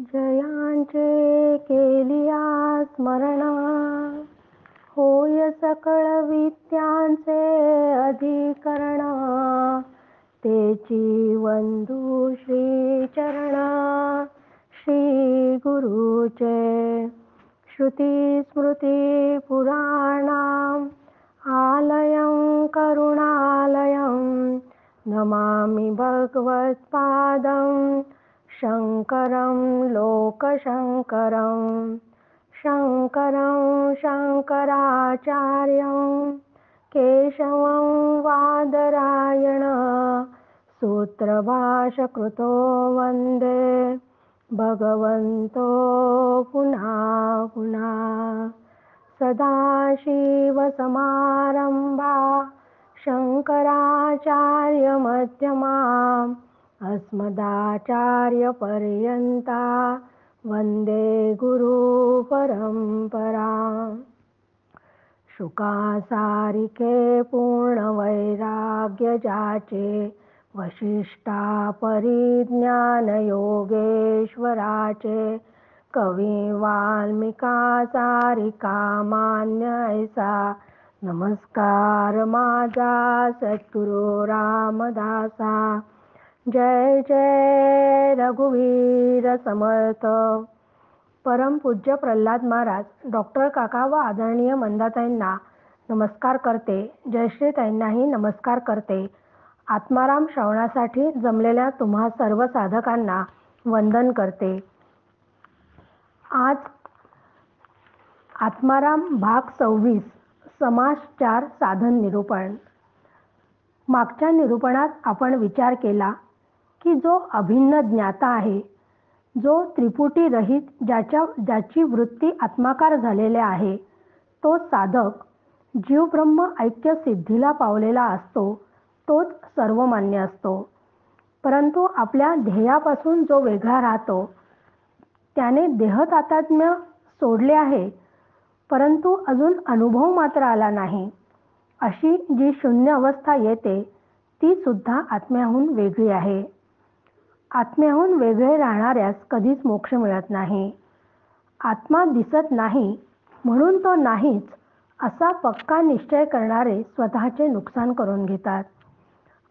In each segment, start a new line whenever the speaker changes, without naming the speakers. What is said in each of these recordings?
जयांचे केलिया स्मरण, होय सकळ विद्यांचे अधिकरण. तेची वंदू श्री चरण, श्री गुरुचे. श्रुती स्मृती पुराणाम आलयं करुणालयं. नमामि भगवत्पादं शंकरं लोकशंकरं. शंकरं शंकराचार्यं केशवं वादरायण. सूत्रभाष्यकृतो वन्दे भगवन्तो पुनः पुनः. सदाशिवसमारंभा शंकराचार्यमध्यमाम् अस्मदाचार्यपर्यन्ता वन्दे गुरुपरम्पराम्. शुकासारिके पूर्णवैराग्य जाचे, वसिष्ठा परिज्ञान योगेश्वराचे. कवी वाल्मिका सारिका मान्य ऐसा, नमस्कार माझा सद्गुरु रामदासा. जय जय रघुवीर समर्थ. परमपूज्य प्रल्हाद महाराज, डॉक्टर काका व आदरणीय मंदाताईंना नमस्कार करते. जयश्रीताईंनाही नमस्कार करते. आत्माराम श्रवणासाठी जमलेल्या तुम्हा सर्व साधकांना वंदन करते. आज आत्माराम भाग 26, समास 4, साधन निरूपण. मागच्या निरूपणात आपण विचार केला की जो अभिन्न ज्ञाता आहे, जो त्रिपुटी रहित, ज्याची वृत्ती आत्माकार झालेले आहे, तो साधक जीव ब्रह्म ऐक्य सिद्धीला पावलेला असतो, तोच सर्वमान्य असतो. परंतु आपल्या ध्येयापासून जो वेगळा राहतो, त्याने देहतादात्म्य सोडले आहे, परंतु अजून अनुभव मात्र आला नाही. अशी जी शून्य अवस्था येते ती सुद्धा आत्म्याहून वेगळी आहे. आत्म्याहून वेगळे राहणाऱ्यास कधीच मोक्ष मिळत नाही. आत्मा दिसत नाही म्हणून तो नाहीच असा पक्का निश्चय करणारे स्वतःचे नुकसान करून घेतात.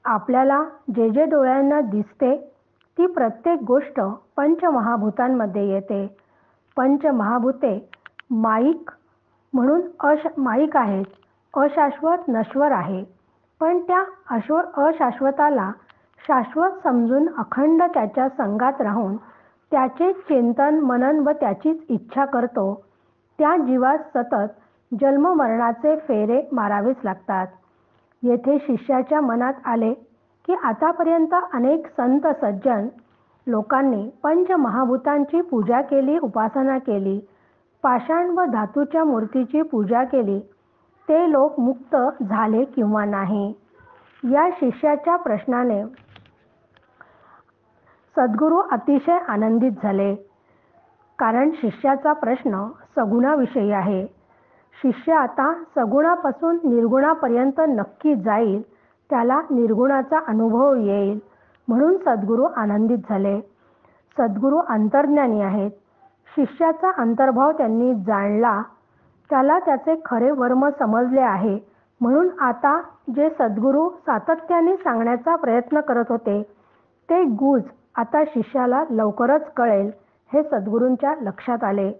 आपल्याला जे जे डोळ्यांना दिसते ती प्रत्येक गोष्ट पंचमहाभूतांमध्ये येते. पंचमहाभूते माईक म्हणून माईक आहेत, अशाश्वत नश्वर आहे. पण त्या अशाश्वताला शाश्वत समजून अखंड त्याच्या संगात राहून त्याचे चिंतन मनन व त्याचीच इच्छा करतो, त्या जीवास सतत जन्ममरणाचे फेरे मारावेच लागतात. येथे शिष्याच्या मनात आले की आतापर्यंत अनेक संत सज्जन लोकांनी पंचमहाभूतांची पूजा केली, उपासना केली, पाषाण व धातूच्या मूर्तीची पूजा केली, ते लोक मुक्त झाले किंवा नाही. या शिष्याच्या प्रश्नाने सद्गुरू अतिशय आनंदित झाले, कारण शिष्याचा प्रश्न सगुणाविषयी आहे. शिष्य आता सगुणापासून निर्गुणापर्यंत नक्की जाईल, त्याला निर्गुणाचा अनुभव येईल, म्हणून सद्गुरू आनंदित झाले. सद्गुरू अंतर्ज्ञानी आहेत. शिष्याचा अंतर्भाव त्यांनी जाणला, त्याला त्याचे खरे वर्म समजले आहे, म्हणून आता जे सद्गुरू सातत्याने सांगण्याचा प्रयत्न करत होते ते गुज आता शिष्याला लवकरच कळेल हे सद्गुरूंच्या लक्षात आले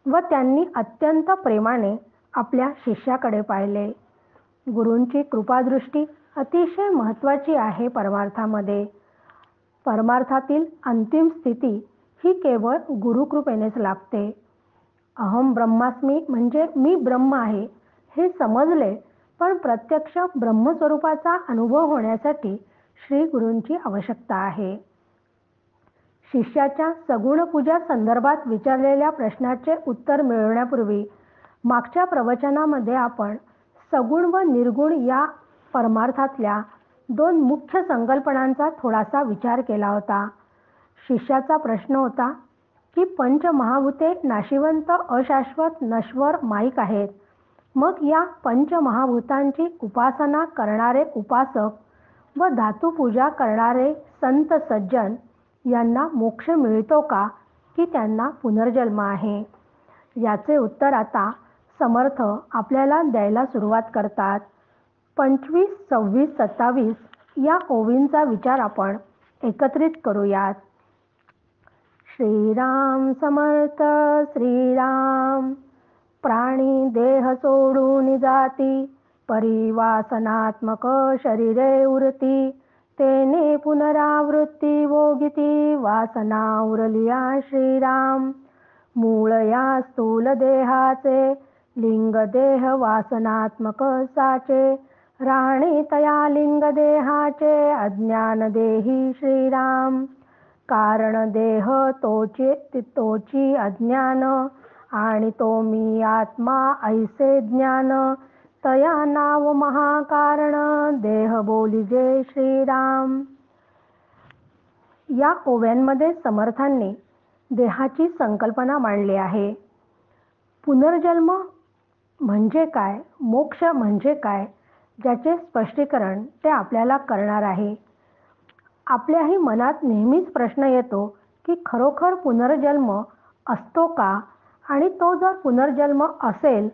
व त्यांनी अत्यंत प्रेमाने आपल्या शिष्याकडे पाहिले. गुरूंची कृपादृष्टी अतिशय महत्त्वाची आहे परमार्थामध्ये. परमार्थातील अंतिम स्थिती ही केवळ गुरुकृपेनेच लाभते. अहम ब्रह्मास्मी म्हणजे मी ब्रह्म आहे हे समजले, पण प्रत्यक्ष ब्रह्मस्वरूपाचा अनुभव होण्यासाठी श्री गुरूंची आवश्यकता आहे. शिष्याच्या सगुण पूजा संदर्भात विचारलेल्या प्रश्नाचे उत्तर मिळवण्यापूर्वी मागच्या प्रवचनामध्ये आपण सगुण व निर्गुण या परमार्थातल्या दोन मुख्य संकल्पनांचा थोडासा विचार केला होता. शिष्याचा प्रश्न होता की पंचमहाभूते नाशिवंत, अशाश्वत, नश्वर, माईक आहेत. मग या पंचमहाभूतांची उपासना करणारे उपासक व धातुपूजा करणारे संत सज्जन यांना मोक्ष मिळतो का की त्यांना पुनर्जन्म आहे? याचे उत्तर आता समर्थ आपल्याला द्यायला सुरुवात करतात. 25, 26, 27 या ओवींचा विचार आपण एकत्रित करूयात. श्रीराम समर्थ श्रीराम. प्राणी देह सोडून जाती, परिवासनात्मक शरीरे उरती. तेने पुनरावृत्ती भोगिती, वासना उरलिया श्रीराम. मूळ या स्थूल देहाचे, लिंग देह वासनात्मक साचे. राहणे तया लिंग देहाचे, अज्ञान देही श्रीराम. कारण देह तोची अज्ञान, आणि तो मी आत्मा ऐसे ज्ञान. तया नाव महाकारण, देह बोलिजे श्रीराम. या ओव्यांमध्ये समर्थांनी देहाची संकल्पना मांडली आहे. पुनर्जन्म म्हणजे काय, मोक्ष म्हणजे काय, ज्याचे स्पष्टीकरण ते आपल्याला करणार आहे. आपल्याही मनात नेहमीच प्रश्न येतो की खरोखर पुनर्जन्म असतो का, आणि तो जर पुनर्जन्म असेल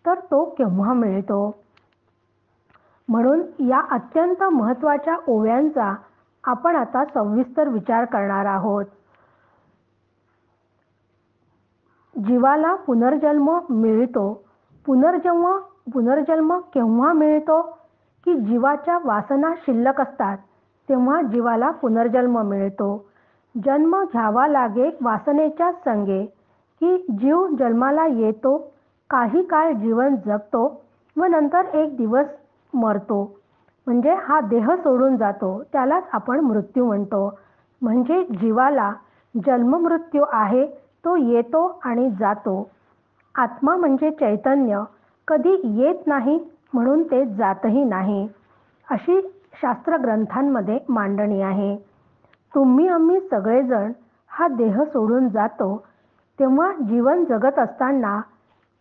तर तो केव्हा मिळतो. म्हणून या अत्यंत महत्त्वाच्या ओव्यांचा आपण आता सविस्तर विचार करणार आहोत. जीवाला पुनर्जन्म मिळतो. पुनर्जन्म केव्हा मिळतो की जीवाच्या वासना शिल्लक असतात तेव्हा जीवाला पुनर्जन्म मिळतो. जन्म घ्यावा लागे वासनेच्या संगे की जीव जन्माला येतो, काही काळ जीवन जगतो व नंतर एक दिवस मरतो. म्हणजे हा देह सोडून जातो, त्यालाच आपण मृत्यू म्हणतो. म्हणजे जीवाला जन्ममृत्यू आहे, तो येतो आणि जातो. आत्मा म्हणजे चैतन्य, कधी येत नाही म्हणून ते जातही नाही, अशी शास्त्रग्रंथांमध्ये मांडणी आहे. तुम्ही आम्ही सगळेजण हा देह सोडून जातो तेव्हा जीवन जगत असताना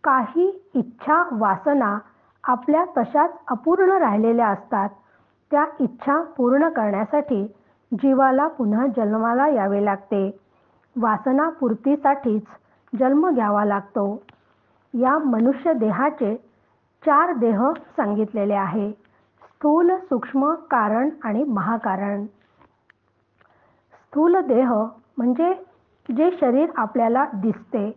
काही इच्छा वासना आपल्या तशाच अपूर्ण राहिलेल्या असतात. त्या इच्छा पूर्ण करण्यासाठी जीवाला पुन्हा जन्माला यावे लागते. वासना पूर्तीसाठीच जन्म घ्यावा लागतो. या मनुष्य देहाचे 4 देह सांगितलेले आहे: स्थूल, सूक्ष्म, कारण आणि महाकारण. स्थूल देह म्हणजे जे शरीर आपल्याला दिसते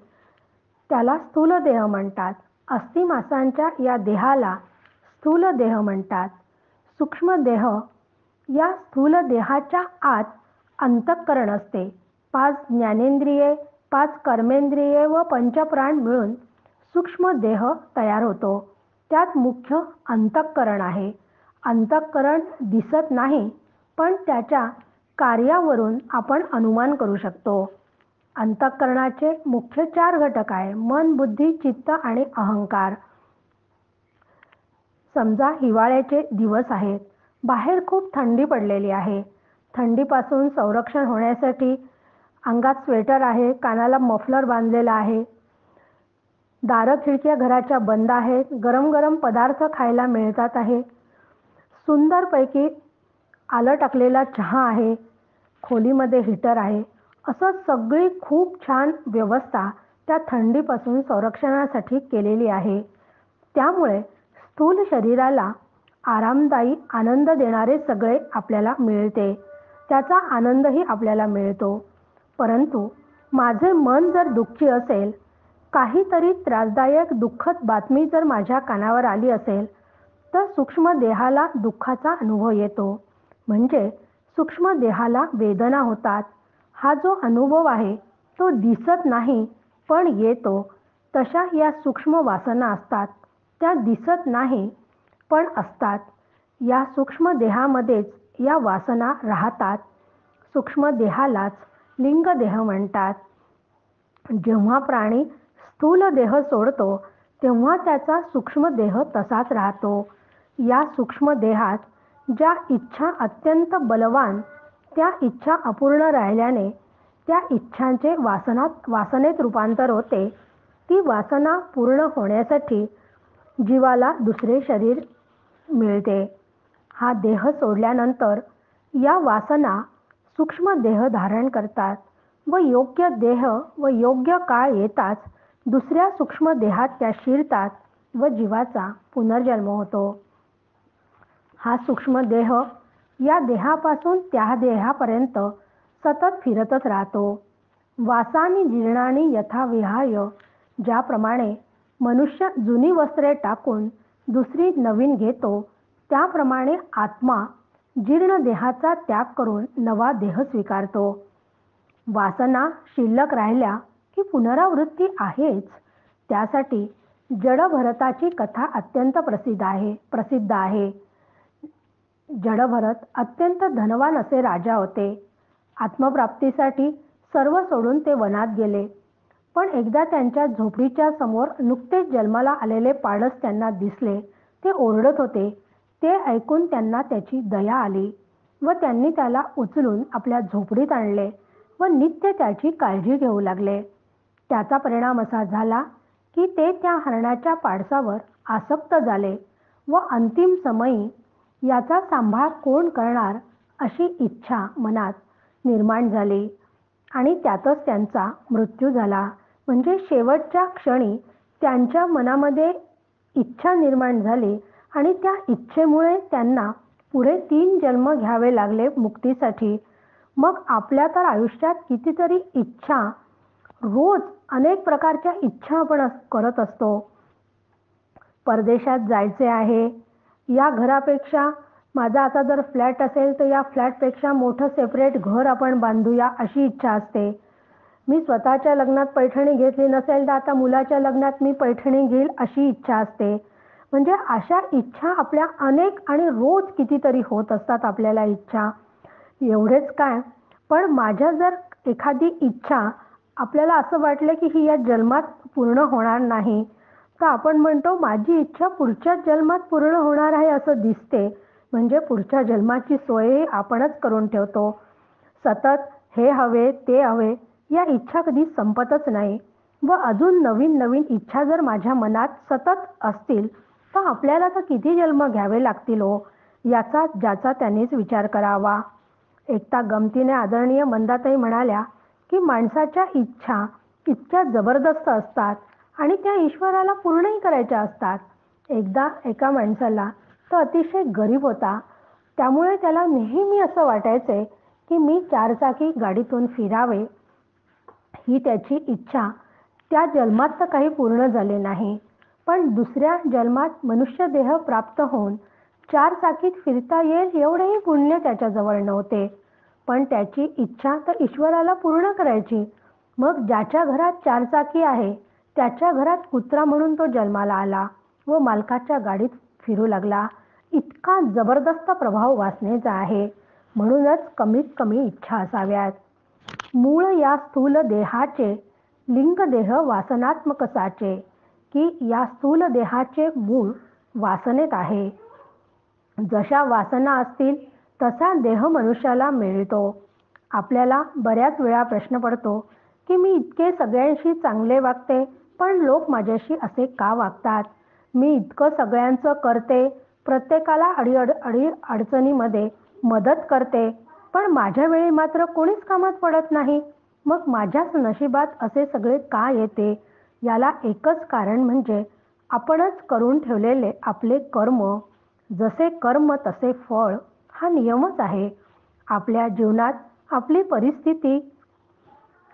त्याला स्थूल देह म्हणतात. अस्थिमांसांच्या या देहाला स्थूल देह म्हणतात. सूक्ष्म देह, या स्थूल देहाच्या आत अंतःकरण असते. 5 ज्ञानेंद्रिये, 5 कर्मेंद्रिये व पंचप्राण मिळून सूक्ष्म देह तयार होतो. त्यात मुख्य अंतःकरण आहे. अंतःकरण दिसत नाही, पण त्याच्या कार्यावरून आपण अनुमान करू शकतो. अंतःकरणाचे मुख्य 4 घटक आहे: मन, बुद्धी, चित्त आणि अहंकार. समजा हिवाळ्याचे दिवस आहेत, बाहेर खूप थंडी पडलेली आहे. थंडीपासून संरक्षण होण्यासाठी अंगात स्वेटर आहे, कानाला मफलर बांधलेला आहे. दारं खिडक्या घराच्या बंद आहेत. गरम गरम पदार्थ खायला मिळतात आहे. सुंदरपैकी आलं टाकलेला चहा आहे. खोलीमध्ये हीटर आहे. असं सगळी खूप छान व्यवस्था त्या थंडीपासून संरक्षणासाठी केलेली आहे. त्यामुळे स्थूल शरीराला आरामदायी, आनंद देणारे सगळे आपल्याला मिळते. त्याचा आनंदही आपल्याला मिळतो. परंतु माझे मन जर दुःखी असेल, काहीतरी त्रासदायक दुःखद बातमी जर माझ्या कानावर आली असेल, तर सूक्ष्म देहाला दुःखाचा अनुभव येतो. म्हणजे सूक्ष्म देहाला वेदना होतात. हा जो अनुभव आहे तो दिसत नाही पण येतो. तशा या सूक्ष्म वासना असतात, त्या दिसत नाही पण असतात. या सूक्ष्म देहामध्येच या वासना राहतात. सूक्ष्म देहालाच लिंग देह म्हणतात. जेव्हा प्राणी स्थूल देह सोडतो तेव्हा त्याचा सूक्ष्म देह तसाच राहतो. या सूक्ष्म देहात ज्या इच्छा अत्यंत बलवान, त्या इच्छा अपूर्ण राहिल्याने त्या इच्छांचे वासनेत रूपांतर होते. ती वासना पूर्ण होण्यासाठी जीवाला दुसरे शरीर मिळते. हा देह सोडल्यानंतर या वासना सूक्ष्म देह धारण करतात. व योग्य देह व योग्य काळ येताच दुसऱ्या सूक्ष्म देहात त्या शिरतात व जीवाचा पुनर्जन्म होतो. हा सूक्ष्म देह या देहापासून त्या देहापर्यंत सतत फिरतच राहतो. वासानी जीर्णानी यथा विहाय, ज्याप्रमाणे मनुष्य जुनी वस्त्रे टाकून दुसरी नवीन घेतो, त्याप्रमाणे आत्मा जीर्ण देहाचा त्याग करून नवा देह स्वीकारतो. वासना शिल्लक राहिल्या की पुनरावृत्ती आहेच. त्यासाठी जडभरताची कथा अत्यंत प्रसिद्ध आहे. जडभरत अत्यंत धनवान असे राजा होते. आत्मप्राप्तीसाठी सर्व सोडून ते वनात गेले. पण एकदा त्यांच्या झोपडीच्या समोर नुकतेच जन्माला आलेले पाडस त्यांना दिसले. ते ओरडत होते. ते ऐकून त्यांना त्याची दया आली व त्यांनी त्याला उचलून आपल्या झोपडीत आणले व नित्य त्याची काळजी घेऊ लागले. त्याचा परिणाम असा झाला की ते त्या हरणाच्या पाडसावर आसक्त झाले व अंतिम समयी याचा सांभाळ कोण करणार अशी इच्छा मनात निर्माण झाली आणि त्यातच त्यांचा मृत्यू झाला. म्हणजे शेवटच्या क्षणी त्यांच्या मनामध्ये इच्छा निर्माण झाली आणि त्या इच्छेमुळे त्यांना पुढे 3 जन्म घ्यावे लागले मुक्तीसाठी. मग आपल्या तर आयुष्यात कितीतरी इच्छा, रोज अनेक प्रकारच्या इच्छा आपण करत असतो. परदेशात जायचे आहे, या घरापेक्षा माझा आता जर फ्लॅट असेल तर या फ्लॅटपेक्षा मोठं सेपरेट घर आपण बांधूया अशी इच्छा असते. मी स्वतःच्या लग्नात पैठणी घेतली नसेल तर आता मुलाच्या लग्नात मी पैठणी घेईल अशी इच्छा असते. म्हणजे अशा इच्छा आपल्या अनेक आणि रोज कितीतरी होत असतात आपल्याला इच्छा. एवढेच काय, पण माझ्या जर एखादी इच्छा आपल्याला असं वाटलं की ही या जन्मात पूर्ण होणार नाही, तर आपण म्हणतो माझी इच्छा पुढच्याच जन्मात पूर्ण होणार आहे असं दिसते. म्हणजे पुढच्या जन्माची सोय आपणच करून ठेवतो. सतत हे हवे ते हवे या इच्छा कधी संपतच नाही व अजून नवीन नवीन इच्छा जर माझ्या मनात सतत असतील तर आपल्याला तर किती जन्म घ्यावे लागतील हो, याचा ज्याचा त्यांनीच विचार करावा. एकदा गमतीने आदरणीय मंदाताई म्हणाल्या की माणसाच्या इच्छा इतक्या जबरदस्त असतात आणि त्या ईश्वराला पूर्णही करायच्या असतात. एकदा एका माणसाला, तो अतिशय गरीब होता, त्यामुळे त्याला नेहमी असं वाटायचे की मी 4 चाकी गाडीतून फिरावे. ही त्याची इच्छा त्या जन्मात तर काही पूर्ण झाली नाही, पण दुसऱ्या जन्मात मनुष्य देह प्राप्त होऊन 4 चाकीत फिरता येईल एवढेही पुण्य त्याच्याजवळ नव्हते. पण त्याची इच्छा तर ईश्वराला पूर्ण करायची. मग ज्याच्या घरात 4 चाकी आहे त्याच्या घरात कुत्रा म्हणून तो जन्माला आला व मालकाच्या गाडीत फिरू लागला. इतका जबरदस्त प्रभाव वासनेचा आहे. म्हणूनच कमीत कमी इच्छा असाव्यात. मूळ या स्थूल देहाचे, लिंग देह वासनात्मक साचे, की या स्थूल देहाचे मूळ वासनेत आहे. जशा वासना असतील तसा देह मनुष्याला मिळतो. आपल्याला बऱ्याच वेळा प्रश्न पडतो की मी इतके सगळ्यांशी चांगले वागते पण लोक माझ्याशी असे का वागतात. मी इतकं सगळ्यांचं करते, प्रत्येकाला अडचणीमध्ये मदत करते, पण माझ्या वेळी मात्र कोणीच कामात पडत नाही. मग माझ्याच नशिबात असे सगळे का येते. याला एकच कारण म्हणजे आपणच करून ठेवलेले आपले कर्म. जसे कर्म तसे फळ हा नियमच आहे. आपल्या जीवनात आपली परिस्थिती,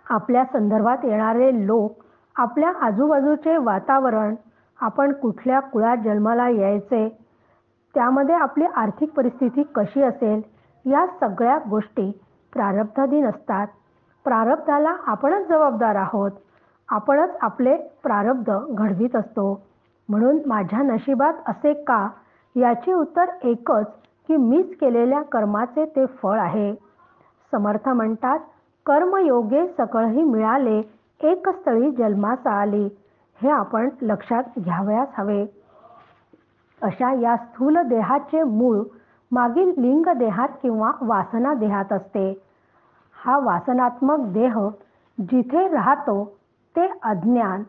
आपल्या संदर्भात येणारे लोक, आपल्या आजूबाजूचे वातावरण, आपण कुठल्या कुळात जन्माला यायचे, त्यामध्ये आपली आर्थिक परिस्थिती कशी असेल, या सगळ्या गोष्टी प्रारब्धाधीन असतात. प्रारब्धाला आपणच जबाबदार आहोत. आपणच आपले प्रारब्ध घडवीत असतो. म्हणून माझ्या नशिबात असे का, याचे उत्तर एकच की मीच केलेल्या कर्माचे ते फळ आहे. समर्थ म्हणतात, कर्मयोगे सकळही मिळाले, एक स्थळी जन्मास आली. हे आपण लक्षात घ्यावयास हवे. अशा या स्थूल देहाचे मूळ मागील लिंग देहात किंवा वासना देहात असते. हा वासनात्मक देह जिथे राहतो ते अज्ञान.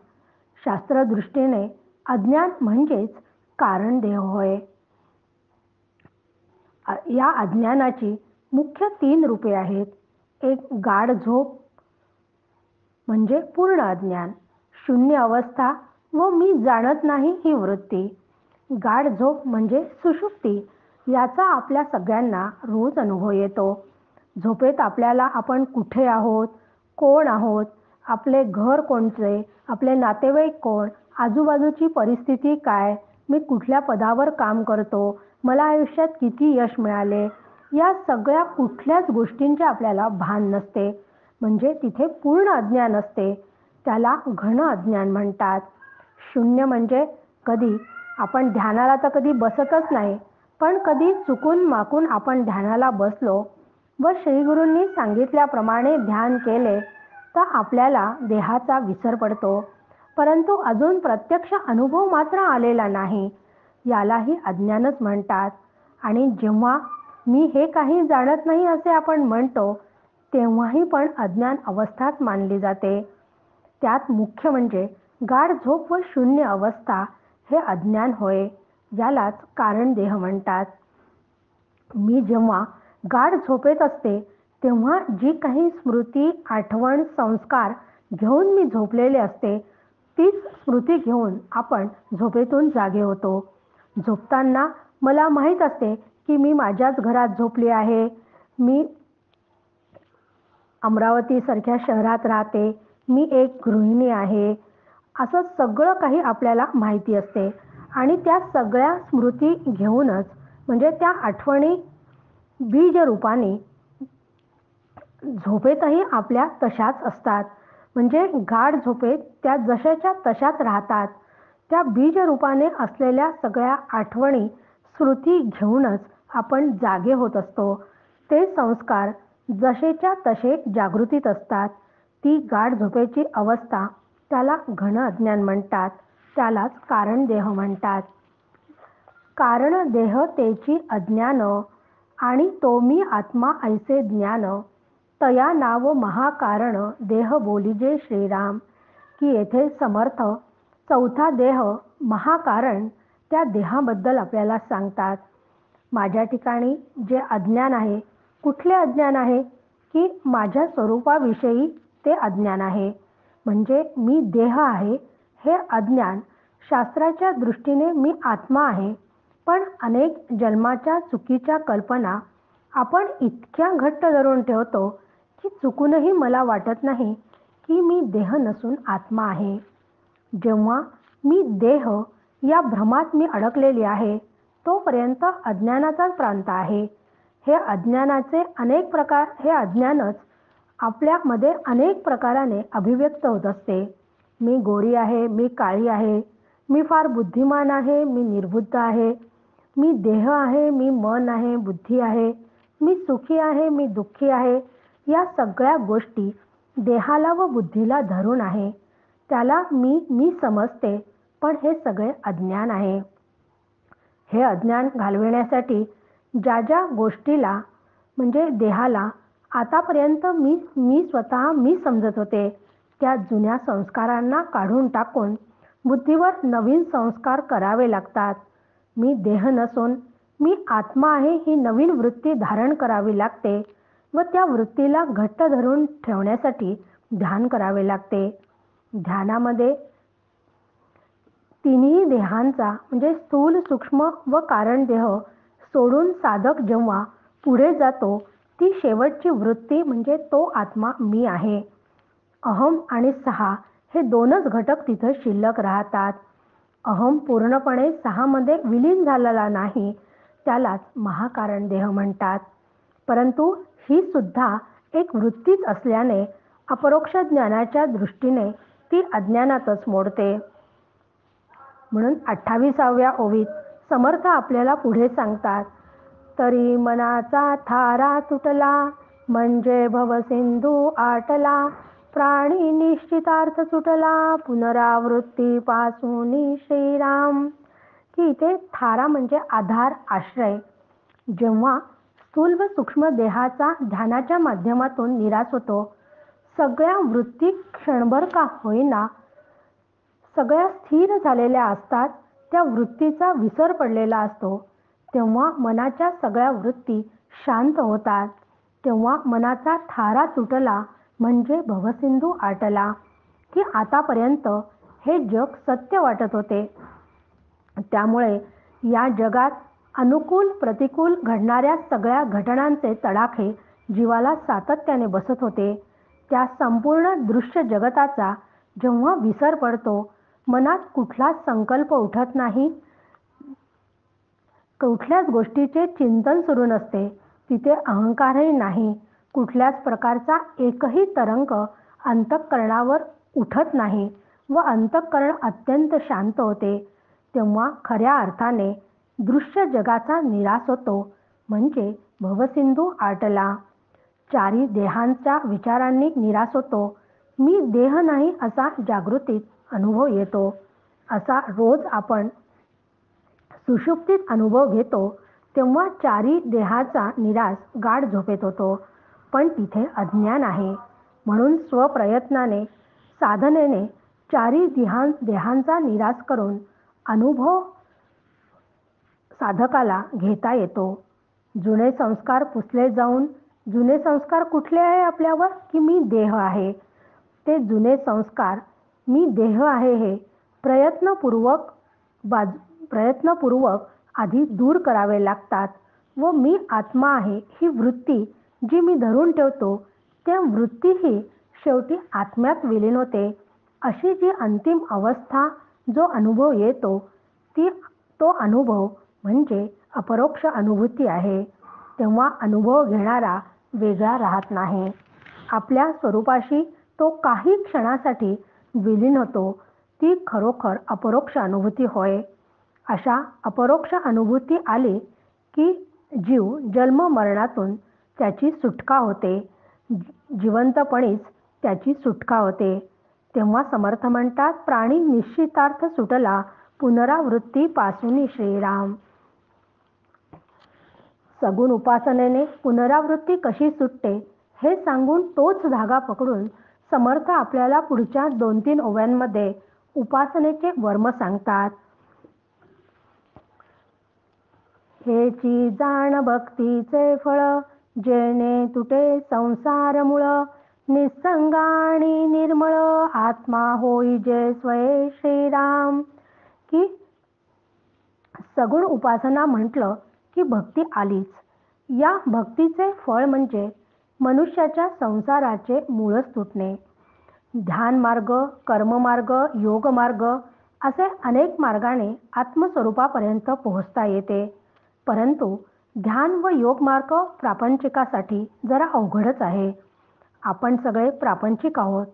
शास्त्रदृष्टीने अज्ञान म्हणजेच कारण देह होय. या अज्ञानाची मुख्य 3 रूपे आहेत. एक गाढ झोप, म्हणजे पूर्ण अज्ञान, शून्य अवस्था व मी जाणत नाही ही वृत्ती. गाढ झोप म्हणजे सुषुप्ती. याचा आपल्या सगळ्यांना रोज अनुभव येतो. झोपेत आपल्याला आपण कुठे आहोत, कोण आहोत, आपले घर कोणते, आपले नातेवाईक कोण, आजूबाजूची परिस्थिती काय, मी कुठल्या पदावर काम करतो, मला आयुष्यात किती यश मिळाले, या सगळ्या कुठल्याच गोष्टींचे आपल्याला भान नसते. म्हणजे तिथे पूर्ण अज्ञान असते. त्याला घन अज्ञान म्हणतात. शून्य म्हणजे कधी आपण ध्यानाला तर कधी बसतच नाही, पण कधी चुकून माकून आपण ध्यानाला बसलो व श्रीगुरूंनी सांगितल्याप्रमाणे ध्यान केले तर आपल्याला देहाचा विसर पडतो, परंतु अजून प्रत्यक्ष अनुभव मात्र आलेला नाही. यालाही अज्ञानच म्हणतात. आणि जेव्हा मी हे काही जाणत नाही असे आपण म्हणतो, तेव्हाही पण अज्ञान अवस्थाच मानली जाते. त्यात मुख्य म्हणजे गाढ झोप व शून्य अवस्था हे अज्ञान होय. यालाच कारण देह म्हणतात. मी जेव्हा गाढ झोपेत असते तेव्हा जी काही स्मृती, आठवण, संस्कार घेऊन मी झोपलेले असते, तीच स्मृती घेऊन आपण झोपेतून जागे होतो. झोपताना मला माहीत असते की मी माझ्याच घरात झोपली आहे, मी अमरावतीसारख्या शहरात राहते, मी एक गृहिणी आहे, असं सगळं काही आपल्याला माहिती असते. आणि त्या सगळ्या स्मृती घेऊनच म्हणजे त्या आठवणी बीज रूपाने झोपेतही आपल्या तशाच असतात. म्हणजे गाढ झोपेत त्या जशाच्या तशाच राहतात. त्या बीज रूपाने असलेल्या सगळ्या आठवणी, स्मृती घेऊनच आपण जागे होत असतो. ते संस्कार जसेच्या तसे जागृतीत असतात. ती गाढ झोपेची अवस्था त्याला घन अज्ञान म्हणतात. त्यालाच कारण देह म्हणतात. कारण देह तेची अज्ञान आणि तो मी आत्मा ऐसे ज्ञान, तया नाव महाकारण देह बोलिजे श्रीराम. की येथे समर्थ चौथा देह महाकारण त्या देहाबद्दल आपल्याला सांगतात. माझ्या ठिकाणी जे अज्ञान आहे, कुठले अज्ञान आहे की माझ्या स्वरूपाविषयी ते अज्ञान आहे. म्हणजे मी देह आहे हे अज्ञान. शास्त्राच्या दृष्टीने मी आत्मा आहे, पण अनेक जन्माच्या चुकीच्या कल्पना आपण इतक्या घट्ट धरून ठेवतो की चुकूनही मला वाटत नाही की मी देह नसून आत्मा आहे. जेव्हा मी देह या भ्रमात मी अडकलेली आहे, तोपर्यंत अज्ञानाचाच प्रांत आहे. हे अज्ञानाचे अनेक प्रकार, हे अज्ञानच आपल्यामध्ये अनेक प्रकाराने अभिव्यक्त होत असते. मी गोरी आहे, मी काळी आहे, मी फार बुद्धिमान आहे, मी निर्बुद्ध आहे, मी देह आहे, मी मन आहे, बुद्धी आहे, मी सुखी आहे, मी दुःखी आहे. या सगळ्या गोष्टी देहाला व बुद्धीला धरून आहे. त्याला मी समजते, पण हे सगळे अज्ञान आहे. हे अज्ञान घालविण्यासाठी ज्या ज्या गोष्टीला म्हणजे देहाला आतापर्यंत मी स्वतः मी समजत होते, त्या जुन्या संस्कारांना काढून टाकून बुद्धीवर नवीन संस्कार करावे लागतात. मी देह नसून मी आत्मा आहे ही नवीन वृत्ती धारण करावी लागते व त्या वृत्तीला घट्ट धरून ठेवण्यासाठी ध्यान करावे लागते. ध्यानामध्ये तिन्ही देहांचा म्हणजे स्थूल, सूक्ष्म व कारण देह सोडून साधक जेव्हा पुढे जातो, ती शेवटची वृत्ती म्हणजे तो आत्मा मी आहे. अहम आणि सहा हे दोनच घटक तिथं शिल्लक राहतात. अहम पूर्णपणे सहामध्ये विलीन झालेला नाही, त्यालाच महाकारण देह म्हणतात. परंतु ही सुद्धा एक वृत्तीच असल्याने अपरोक्ष ज्ञानाच्या दृष्टीने ती अज्ञानातच मोडते. म्हणून 28व्या ओवीत समर्थ आपल्याला पुढे सांगतात, तरी मनाचा थारा तुटला म्हणजे भवसिंधू आटला, प्राणी निश्चितार्थ सुटला पुनरावृत्ती पासून श्रीराम. की इथे थारा म्हणजे आधार, आश्रय. जेव्हा स्थूल व सूक्ष्म देहाचा ध्यानाच्या माध्यमातून निराश होतो, सगळ्या वृत्ती क्षणभर का होईना सगळ्या स्थिर झालेल्या असतात, त्या वृत्तीचा विसर पडलेला असतो, तेव्हा मनाच्या सगळ्या वृत्ती शांत होतात. तेव्हा मनाचा थारा तुटला म्हणजे भवसिंधू आटला, की आतापर्यंत हे जग सत्य वाटत होते. त्यामुळे या जगात अनुकूल प्रतिकूल घडणाऱ्या सगळ्या घटनांचे तडाखे जीवाला सातत्याने बसत होते. त्या संपूर्ण दृश्य जगताचा जेव्हा विसर पडतो, मनात कुठलाच संकल्प उठत नाही, कुठल्याच गोष्टीचे चिंतन सुरू नसते, तिथे अहंकारही नाही, कुठल्याच प्रकारचा एकही तरंग अंतःकरणावर उठत नाही व अंतःकरण अत्यंत शांत होते, तेव्हा खऱ्या अर्थाने दृश्य जगाचा निराश होतो, म्हणजे भवसिंधू आटला. चारी देहांच्या विचारांनी निराश होतो. मी देह नाही असा जागृतीत अनुभव येतो. असा रोज आपण सुषुप्तीत अनुभव घेतो, तेव्हा चारी देहाचा निराश गाढ झोपेत होतो. पण तिथे अज्ञान आहे. म्हणून स्वप्रयत्नाने साधनेने चारी देहांचा निराश करून अनुभव साधकाला घेता येतो. जुने संस्कार पुसले जाऊन, जुने संस्कार कुठले आहे आपल्यावर, की मी देह आहे. ते जुने संस्कार मी देह आहे हे प्रयत्नपूर्वक आधी दूर करावे लागतात व मी आत्मा आहे ही वृत्ती जी मी धरून ठेवतो, त्या वृत्तीही शेवटी आत्म्यात विलीन होते. अशी जी अंतिम अवस्था जो अनुभव येतो, तो अनुभव म्हणजे अपरोक्ष अनुभूती आहे. तेव्हा अनुभव घेणारा वेगळा राहत नाही. आपल्या स्वरूपाशी तो काही क्षणासाठी विलीन होतो. ती खरोखर अपरोक्ष अनुभूती होय. अशा अपरोक्ष अनुभूती आली की जीव जन्म मरणातून त्याची सुटका होते, जिवंतपणीच त्याची सुटका होते. तेव्हा समर्थ म्हणतात, प्राणी निश्चितार्थ सुटला, पुनरावृत्ती पासून श्रीराम. सगुण उपासनेने पुनरावृत्ती कशी सुटते हे सांगून तोच धागा पकडून समर्थ आपल्याला पुढच्या 2-3 ओव्यांमध्ये उपासनेचे वर्म सांगतात. हेची जाण भक्तीचे फळ, जेणे तुटे संसार मूळ, निसंग आणि निर्मळ, आत्मा होई जे स्वये श्रीराम. की सगुण उपासना म्हटलं की भक्ती आलीच. या भक्तीचे फळ म्हणजे मनुष्याच्या संसाराचे मूळच तुटणे. ध्यानमार्ग, कर्ममार्ग, योगमार्ग असे अनेक मार्गाने आत्मस्वरूपापर्यंत पोहोचता येते. परंतु ध्यान व योगमार्ग प्रापंचिकासाठी जरा अवघडच आहे. आपण सगळे प्रापंचिक आहोत.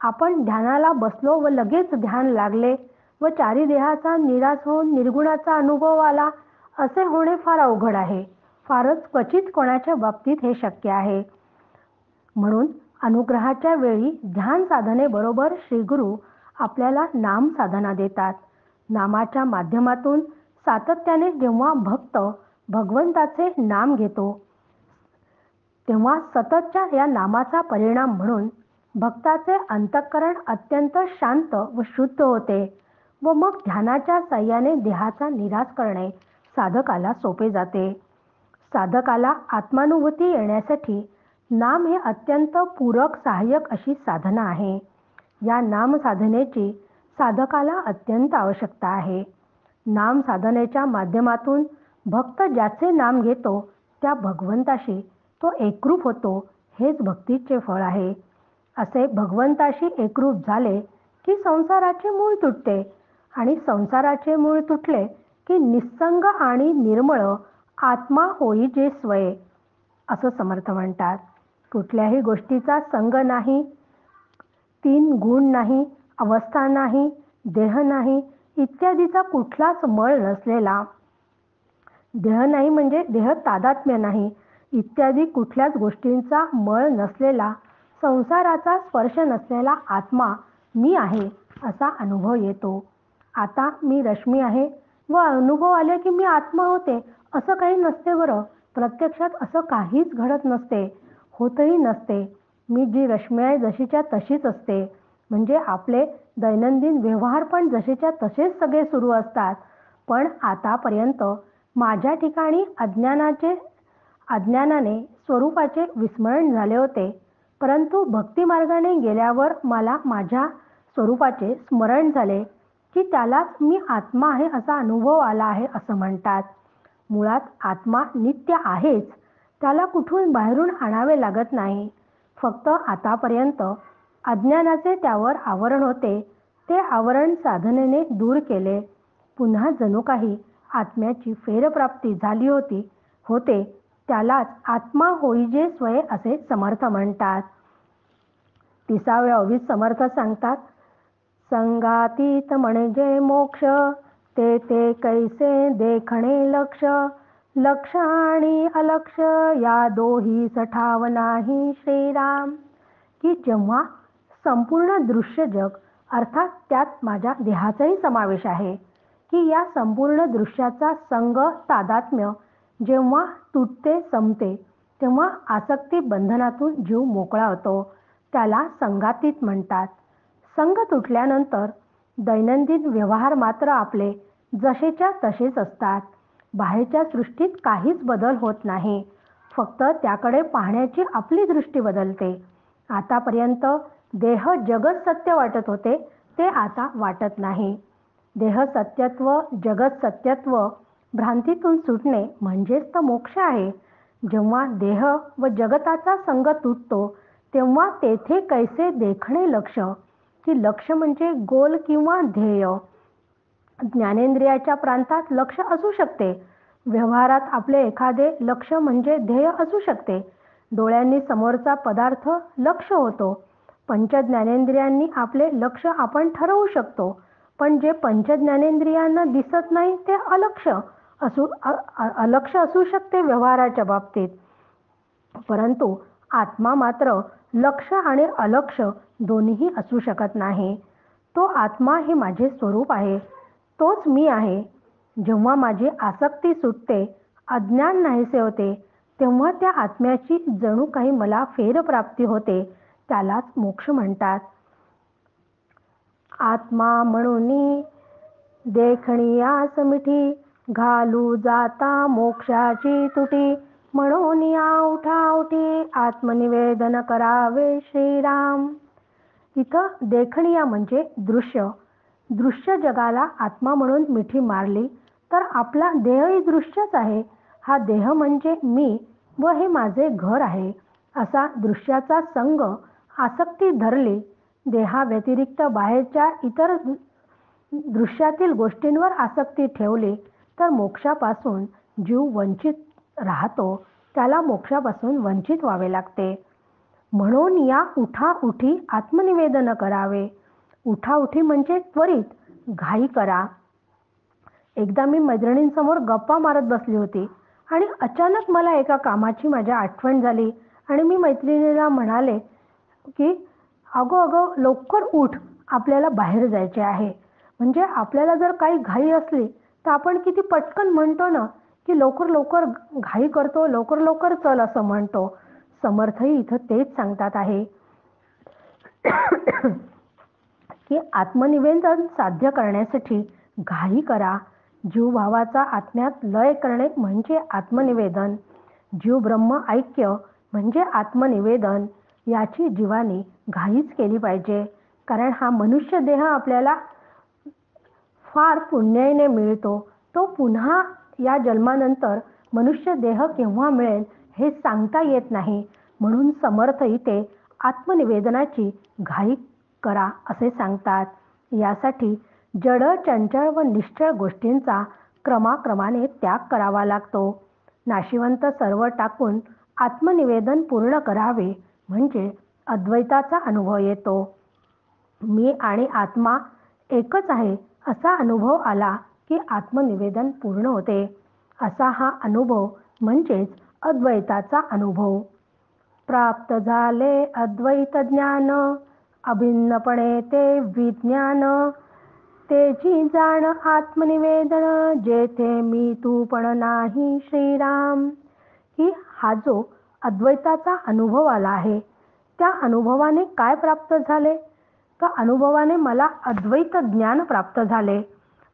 आपण ध्यानाला बसलो व लगेच ध्यान लागले व चारी देहाचा निराश होऊन निर्गुणाचा अनुभव आला, असे होणे फार अवघड आहे. फारच क्वचित कोणाच्या बाबतीत हे शक्य आहे. म्हणून अनुग्रहाच्या वेळी ध्यान साधनेबरोबर श्रीगुरु आपल्याला नाम साधना देतात. नामाच्या माध्यमातून सातत्याने जेव्हा भक्त भगवंताचे नाम घेतो, तेव्हा सततच्या या नामाचा परिणाम म्हणून भक्ताचे अंतःकरण अत्यंत शांत व शुद्ध होते व मग ध्यानाच्या साह्याने देहाचा निराश करणे साधकाला सोपे जाते. साधकाला आत्मानुभूती येण्यासाठी नाम हे अत्यंत पूरक सहाय्यक अशी साधना आहे. या नाम साधनेची साधकाला अत्यंत आवश्यकता आहे. नाम साधनेच्या माध्यमातून भक्त ज्याचे नाम घेतो त्या भगवंताशी तो एकरूप होतो, हेच भक्तीचे फळ आहे. असे भगवंताशी एकरूप झाले की संसाराचे मूळ तुटते आणि संसाराचे मूळ तुटले की निस्संग आणि निर्मळ आत्मा होई जे स्वये, असं समर्थ म्हणतात. कुठल्याही गोष्टीचा संग नाही, 3 गुण नाही, अवस्था नाही, देह नाही इत्यादीचा कुठलाच मळ नसलेला, देह नाही म्हणजे देह तादात्म्य नाही इत्यादी कुठल्याच गोष्टींचा मळ नसलेला, संसाराचा स्पर्श नसलेला आत्मा मी आहे असा अनुभव येतो. आता मी रश्मी आहे व अनुभव आले की मी आत्मा होते असं काही नसते बरं. प्रत्यक्षात असं काहीच घडत नसते, होतही नसते. मी जी रश्मी आहे जशीच्या तशीच असते. म्हणजे आपले दैनंदिन व्यवहार पण जसेच्या तसेच सगळे सुरू असतात. पण आतापर्यंत माझ्या ठिकाणी अज्ञानाने स्वरूपाचे विस्मरण झाले होते. परंतु भक्तिमार्गाने गेल्यावर मला माझ्या स्वरूपाचे स्मरण झाले की त्यालाच मी आत्मा आहे असा अनुभव आला आहे असं म्हणतात. मुळात आत्मा नित्य आहेच. त्याला कुठून बाहेरून आणावे लागत नाही. फक्त आतापर्यंत अज्ञानाचे त्यावर आवरण होते, ते आवरण साधनेने दूर केले. पुन्हा जणू काही आत्म्याची फेरप्राप्ती झाली होते त्यालाच आत्मा होईजे स्वये असे समर्थ म्हणतात. 30व्या ओवीत समर्थ सांगतात, संगातीत म्हणजे मोक्ष, ते ते कैसे देखणे लक्ष, लक्ष आणि अलक्ष या दोही सठाव नाही श्रीराम. की जेव्हा संपूर्ण दृश्य जग अर्थात त्यात माझ्या देहाचाही समावेश आहे की या संपूर्ण दृश्याचा संग तादात्म्य जेव्हा तुटते संपते तेव्हा आसक्ती बंधनातून जीव मोकळा होतो. त्याला संगातीत म्हणतात. संग तुटल्यानंतर दैनंदिन व्यवहार मात्र आपले जसेच्या तसेच असतात. बाहेरच्या सृष्टीत काहीच बदल होत नाही. फक्त त्याकडे पाहण्याची आपली दृष्टी बदलते. आतापर्यंत देह जगत सत्य वाटत होते, ते आता वाटत नाही. देह सत्यत्व, जगत सत्यत्व भ्रांतीतून सुटणे म्हणजेच तर मोक्ष आहे. जेव्हा देह व जगताचा संग तुटतो तेव्हा तेथे कैसे देखणे लक्ष, की लक्ष म्हणजे गोल किंवा ध्येय. ज्ञानेंद्रियाच्या प्रांतात लक्ष असू शकते. व्यवहारात आपले एखादे लक्ष म्हणजे ध्येय असू शकते. डोळ्यांनी समोरचा पदार्थ लक्ष होतो. पंचज्ञानेंद्रियांनी आपले लक्ष आपण ठरवू शकतो. पण जे पंचज्ञानेंद्रियांना दिसत नाही ते अलक्ष असू शकते व्यवहाराच्या बाबतीत. परंतु आत्मा मात्र लक्ष आणि अलक्ष दोन्हीही असू शकत नाही. तो आत्मा हे माझे स्वरूप आहे. तोच मी आहे. जेव्हा माझी आसक्ती सुटते, अज्ञान नाहीसे होते, तेव्हा त्या आत्म्याची जणू काही मला फेरप्राप्ती होते. त्यालाच मोक्ष म्हणतात. आत्मा म्हणून देखणियास मिठी, घालू जाता मोक्षाची तुटी, म्हणून उठाउठी आत्मनिवेदन करावे श्रीराम. इथं देखणिया म्हणजे दृश्य. दृश्य जगाला आत्मा म्हणून मिठी मारली तर आपला देहही दृश्यच आहे. हा देह म्हणजे मी व हे माझे घर आहे असा दृश्याचा संग आसक्ती धरली, देहाव्यतिरिक्त बाहेरच्या इतर दृश्यातील गोष्टींवर आसक्ती ठेवली तर मोक्षापासून जीव वंचित राहतो. त्याला मोक्षापासून वंचित व्हावे लागते. म्हणून या उठाउठी आत्मनिवेदन करावे. उठाउठी म्हणजे त्वरित, घाई करा. एकदा मी मैत्रिणींसमोर गप्पा मारत बसली होती आणि अचानक मला एका कामाची माझ्या आठवण झाली आणि मी मैत्रिणीला म्हणाले की अगो लवकर उठ, आपल्याला बाहेर जायचे आहे. म्हणजे आपल्याला जर काही घाई असली तर आपण किती पटकन म्हणतो ना की लवकर लवकर घाई करतो, लवकर लवकर चल असं म्हणतो. समर्थही इथं तेच सांगतात आहे की आत्मनिवेदन साध्य करण्यासाठी घाई करा. जीवभावाचा आत्म्यात लय करणे म्हणजे आत्मनिवेदन. जीव ब्रह्म ऐक्य म्हणजे आत्मनिवेदन. याची जीवाने घाईच केली पाहिजे. कारण हा मनुष्य देह आपल्याला फार पुण्याईने मिळतो. तो पुन्हा या जन्मानंतर मनुष्य देह केव्हा मिळेल हे सांगता येत नाही. म्हणून समर्थ इथे आत्मनिवेदनाची घाई करा असे सांगतात. यासाठी जड, चंचल व निश्चळ गोष्टींचा क्रमाक्रमाने त्याग करावा लागतो. नाशिवंत सर्व टाकून आत्मनिवेदन पूर्ण करावे म्हणजे अद्वैताचा अनुभव येतो. मी आणि आत्मा एकच आहे असा अनुभव आला की आत्मनिवेदन पूर्ण होते. असा हा अनुभव म्हणजेच अद्वैताचा अनुभव. प्राप्त झाले अद्वैत ज्ञान, अभिन्नपणे ते विज्ञान, तेची जाण आत्मनिवेदन, जेथे मी तू पण नाही श्रीराम. की हा जो अद्वैताचा अनुभव आला आहे त्या अनुभवाने काय प्राप्त झाले? तर अनुभवाने मला अद्वैत ज्ञान प्राप्त झाले.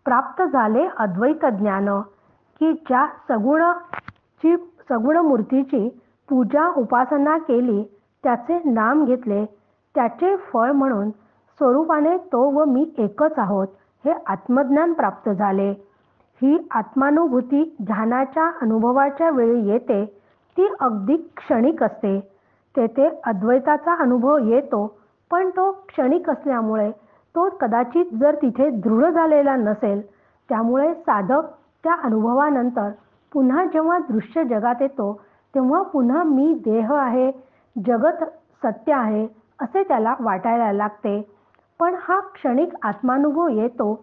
प्राप्त झाले अद्वैत ज्ञान की ज्या सगुण मूर्तीची पूजा उपासना केली त्याचे नाम घेतले, त्याचे फळ म्हणून स्वरूपाने तो व मी एकच आहोत हे आत्मज्ञान प्राप्त झाले. ही आत्मानुभूती ध्यानाच्या अनुभवाच्या वेळी येते, ती अगदी क्षणिक असते. तेथे अद्वैताचा अनुभव येतो, पण तो क्षणिक असल्यामुळे तो कदाचित जर तिथे दृढ झालेला नसेल, त्यामुळे साधक त्या अनुभवानंतर पुन्हा जेव्हा दृश्य जगात येतो, तेव्हा पुन्हा मी देह आहे, जगत सत्य आहे असे त्याला वाटायला लागते. पण हा क्षणिक आत्मानुभव येतो,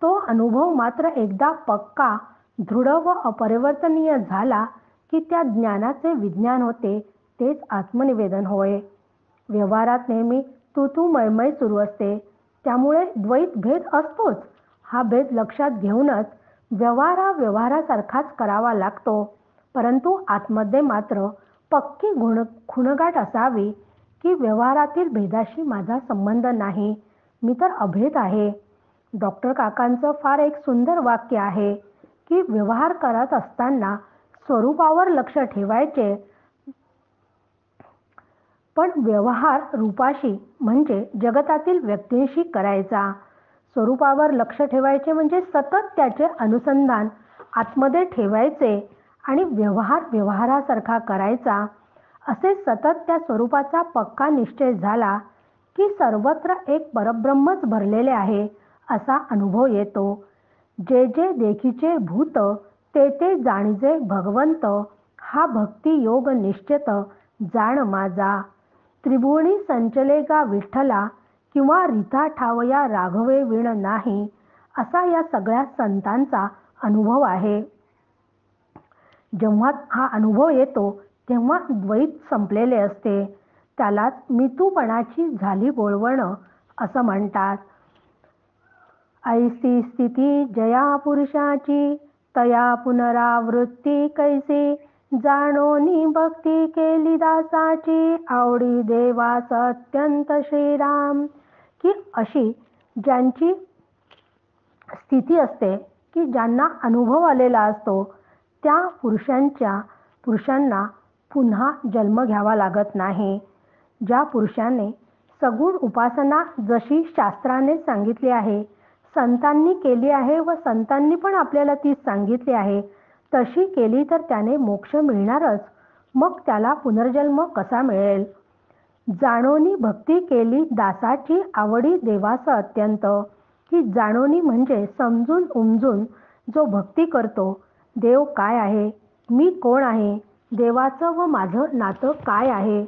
तो अनुभव मात्र एकदा पक्का, दृढ व अपरिवर्तनीय झाला की त्या ज्ञानाचे विज्ञान होते, तेच आत्मनिवेदन होय. व्यवहारात नेहमी तू मैमै सुरू असते, त्यामुळे द्वैत भेद असतोच. हा भेद लक्षात घेऊनच व्यवहार हा व्यवहारासारखाच करावा लागतो. परंतु आतमध्ये मात्र पक्की खुणगाठ असावी की व्यवहारातील भेदाशी माझा संबंध नाही, मी तर अभेद आहे. डॉक्टर काकांचं फार एक सुंदर वाक्य आहे की व्यवहार करत असताना स्वरूपावर लक्ष ठेवायचे, पण व्यवहार रूपाशी म्हणजे जगतातील व्यक्तींशी करायचा. स्वरूपावर लक्ष ठेवायचे म्हणजे सतत त्याचे अनुसंधान आतमध्ये ठेवायचे आणि व्यवहार व्यवहारासारखा करायचा. असे सतत त्या स्वरूपाचा पक्का निश्चय झाला की सर्वत्र एक परब्रह्मच भरलेले आहे असा अनुभव येतो. जे जे देखीचे भूत, ते ते जाणीजे भगवंत, हा भक्ती योग निश्चित जाण माझा. त्रिभुवनी संचले गा विठ्ठला, किंवा रिता ठावया राघवे विण नाही, असा या सगळ्या संतांचा अनुभव आहे. जेव्हा हा अनुभव येतो तेव्हा द्वैत संपलेले असते. त्यालाच मितूपणाची झाली बोळवणं असं म्हणतात. ऐसी स्थिती जया पुरुषाची, तया पुनरावृत्ती कैसी, जाणोनी भक्ती केली दासाची, आवडी देवास अत्यंत श्रीराम. की अशी ज्यांची स्थिती असते की ज्यांना अनुभव आलेला असतो, त्या पुरुषांना पुन्हा जन्म घ्यावा लागत नाही. ज्या पुरुषाने सगुण उपासना जशी शास्त्राने सांगितली आहे, संतांनी केली आहे व संतांनी पण आपल्याला ती सांगितली आहे, तशी केली तर त्याने मोक्ष मिळणारच. मग त्याला पुनर्जन्म कसा मिळेल? जाणोनी भक्ती केली दासाची, आवडी देवास अत्यंत. की जाणोनी म्हणजे समजून उमजून जो भक्ती करतो, देव काय आहे, मी कोण आहे, देवाचं व माझं नातं काय आहे,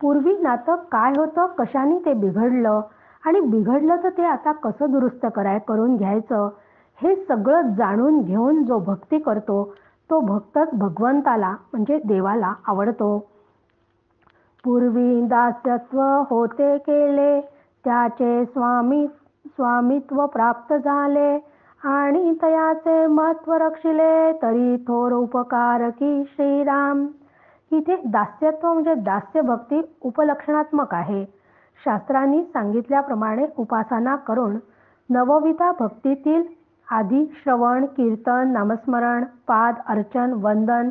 पूर्वी नातं काय होतं, कशाने ते बिघडलं आणि बिघडलं तर ते आता कसं दुरुस्त करून घ्यायचं, हे सगळं जाणून घेऊन जो भक्ती करतो, तो भक्तच भगवंताला म्हणजे देवाला आवडतो. पूर्वी दास्यत्व होते केले, त्याचे स्वामित्व प्राप्त झाले, आणि तयाचे महत्व रक्षिले, तरी थोर उपकार की श्रीराम. इथे दास्यत्व म्हणजे दास्य भक्ती उपलक्षणात्मक आहे. शास्त्रांनी सांगितल्याप्रमाणे उपासना करून नवविधा भक्तीतील आधी श्रवण, कीर्तन, नामस्मरण, पाद अर्चन, वंदन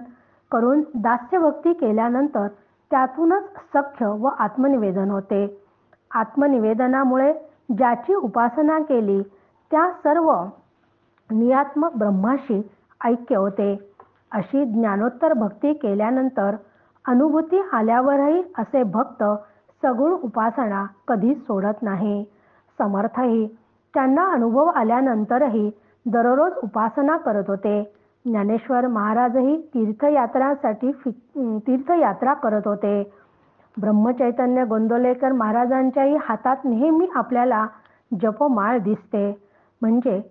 करून दास्यभक्ती केल्यानंतर त्यातूनच सख्य व आत्मनिवेदन होते. आत्मनिवेदनामुळे ज्याची उपासना केली त्या सर्व नियात्मक ब्रह्माशी ऐक्य होते. अशी ज्ञानोत्तर भक्ती केल्यानंतर अनुभूती आल्यावरही असे भक्त सगुण उपासना कधीच सोडत नाही. समर्थही त्यांना अनुभव आल्यानंतरही दररोज उपासना करत होते. ज्ञानेश्वर महाराजही तीर्थयात्रा करत होते. ब्रह्मचैतन्य गोंदवलेकर महाराजांच्याही हातात नेहमी आपल्याला जपमाळ दिसते. म्हणजे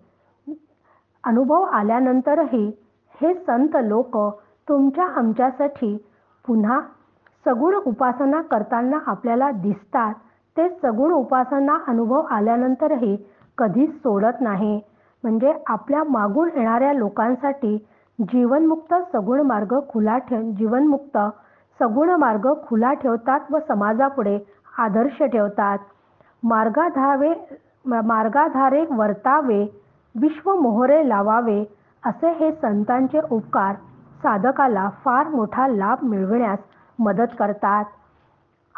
अनुभव आल्यानंतरही हे संत लोक तुमच्या आमच्यासाठी पुन्हा सगुण उपासना करताना आपल्याला दिसतात. ते सगुण उपासना अनुभव आल्यानंतरही कधीच सोडत नाही. म्हणजे आपल्या मागून येणाऱ्या लोकांसाठी जीवनमुक्त सगुण मार्ग खुला ठेवतात व समाजापुढे आदर्श ठेवतात. मार्गाधारे वर्तावे, विश्व मोहरे लावावे, असे हे संतांचे उपकार साधकाला फार मोठा लाभ मिळविण्यास मदत करतात.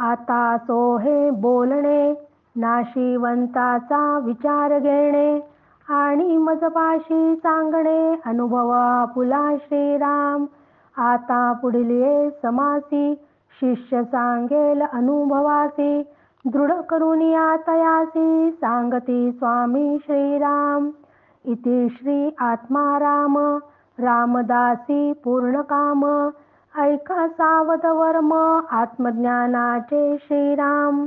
आता सोहे बोलणे, नाशिवंताचा विचार घेणे, आणि मजपाशी सांगणे अनुभव आपुला श्रीराम. आता पुढील ये समासी, शिष्य सांगेल अनुभवासी, दृढ करून यातयासी सांगती स्वामी श्रीराम. इति श्री आत्माराम रामदासी पूर्ण काम, ऐका सावध वर्म आत्मज्ञानाचे श्रीराम.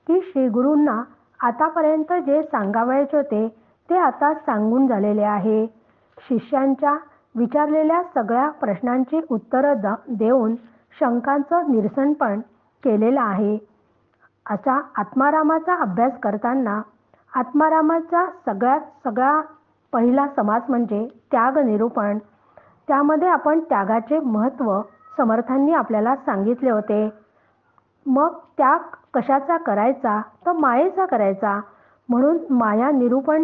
की श्री गुरूंना आतापर्यंत जे सांगावयाचे होते ते आता सांगून झालेले आहे. शिष्यांच्या विचारलेल्या सगळ्या प्रश्नांची उत्तरं देऊन शंकांचं निरसन पण केलेलं आहे. असा आत्मारामाचा अभ्यास करताना आत्मारामाचा सगळा पहिला समास म्हणजे त्याग निरूपण. त्यामध्ये आपण त्यागाचे महत्त्व समर्थांनी आपल्याला सांगितले होते. मग त्याग कशाचा करायचा तर मायेचा करायचा. म्हणून माया निरूपण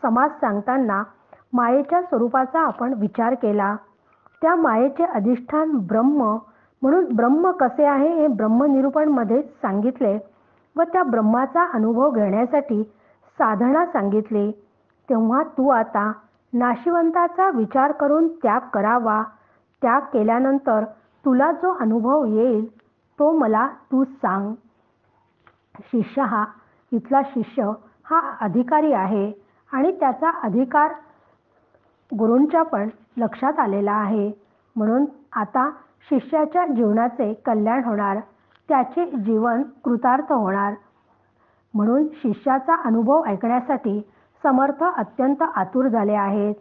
समास सांगताना मायेच्या स्वरूपाचा आपण विचार केला. त्या मायेचे अधिष्ठान ब्रह्म, म्हणून ब्रह्म कसे आहे हे ब्रह्मनिरूपणमध्ये सांगितले व त्या ब्रह्माचा अनुभव घेण्यासाठी साधना सांगितली. तेव्हा तू आता नाशिवंताचा विचार करून त्याग करावा. त्याग केल्यानंतर तुला जो अनुभव येईल तो मला तू सांग. इथला शिष्य हा अधिकारी आहे आणि त्याचा अधिकार गुरूंच्या पण लक्षात आलेला आहे. म्हणून आता शिष्याच्या जीवनाचे कल्याण होणार, त्याचे जीवन कृतार्थ होणार. म्हणून शिष्याचा अनुभव ऐकण्यासाठी समर्थ अत्यंत आतुर झाले आहेत.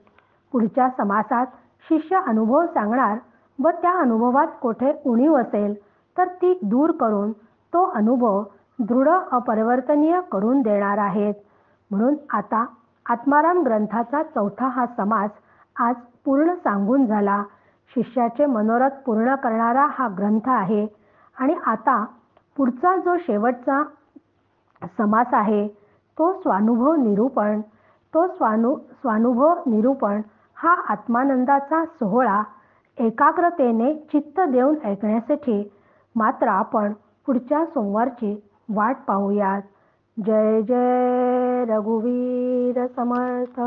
पुढच्या समासात शिष्य अनुभव सांगणार व त्या अनुभवात कोठे उणीव असेल तर ती दूर करून तो अनुभव दृढ अपरिवर्तनीय करून देणार आहेत. म्हणून आता आत्माराम ग्रंथाचा चौथा हा समास आज पूर्ण सांगून झाला. शिष्याचे मनोरथ पूर्ण करणारा हा ग्रंथ आहे. आणि आता पुढचा जो शेवटचा समास आहे तो स्वानुभव निरूपण. तो स्वानुभव निरूपण हा आत्मानंदाचा सोहळा एकाग्रतेने चित्त देऊन ऐकण्यासाठी मात्र आपण पुढच्या सोमवारची वाट पाहूयात. जय जय रघुवीर समर्थ.